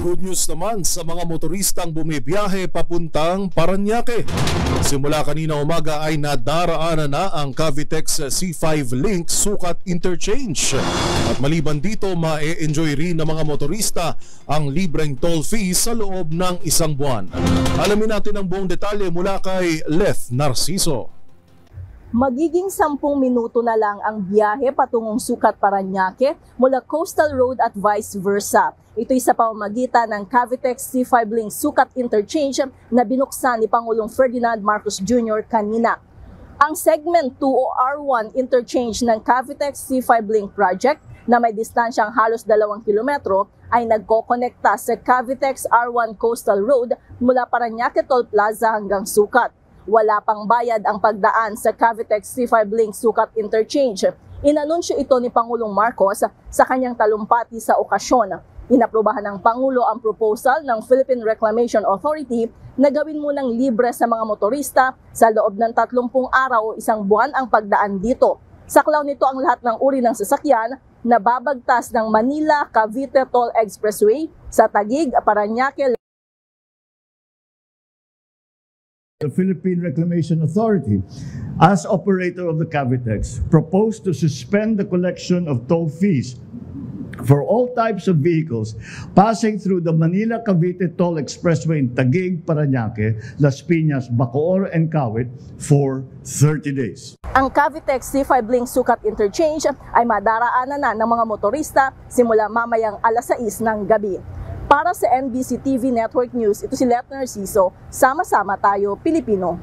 Good news naman sa mga motoristang bumibiyahe papuntang Parañaque. Simula kanina umaga ay nadaraanan na ang Cavitex C5 Link Sukat Interchange. At maliban dito, ma-enjoy rin ng mga motorista ang libreng toll fees sa loob ng isang buwan. Alamin natin ang buong detalye mula kay Leth Narciso. Magiging 10 minuto na lang ang biyahe patungong Sukat, Parañaque mula Coastal Road at vice versa. Ito'y sa pamamagitan ng Cavitex C5 Link Sukat Interchange na binuksan ni Pangulong Ferdinand Marcos Jr. kanina. Ang Segment 2 o R1 interchange ng Cavitex C5 Link project na may distansyang halos 2 kilometro ay nagkokonekta sa Cavitex R1 Coastal Road mula Parañaque Toll Plaza hanggang Sukat. Wala pang bayad ang pagdaan sa Cavitex C5 Link Sukat Interchange. Inanunsyo ito ni Pangulong Marcos sa kanyang talumpati sa okasyon. Inaprubahan ng Pangulo ang proposal ng Philippine Reclamation Authority na gawin munang libre sa mga motorista sa loob ng 30 araw o isang buwan ang pagdaan dito. Saklaw nito ang lahat ng uri ng sasakyan na babagtas ng Manila-Cavite Toll Expressway sa Taguig, Parañaque. The Philippine Reclamation Authority, as operator of the Cavitex, proposed to suspend the collection of toll fees for all types of vehicles passing through the Manila-Cavite Toll Expressway in Taguig, Parañaque, Las Piñas, Bacoor, and Kawit for 30 days. Ang Cavitex C5 Link Sukat Interchange ay madaraanan na ng mga motorista simula mamayang alas 6 ng gabi. Para sa NBC TV Network News, ito si Leth Narciso. Sama-sama tayo, Pilipino.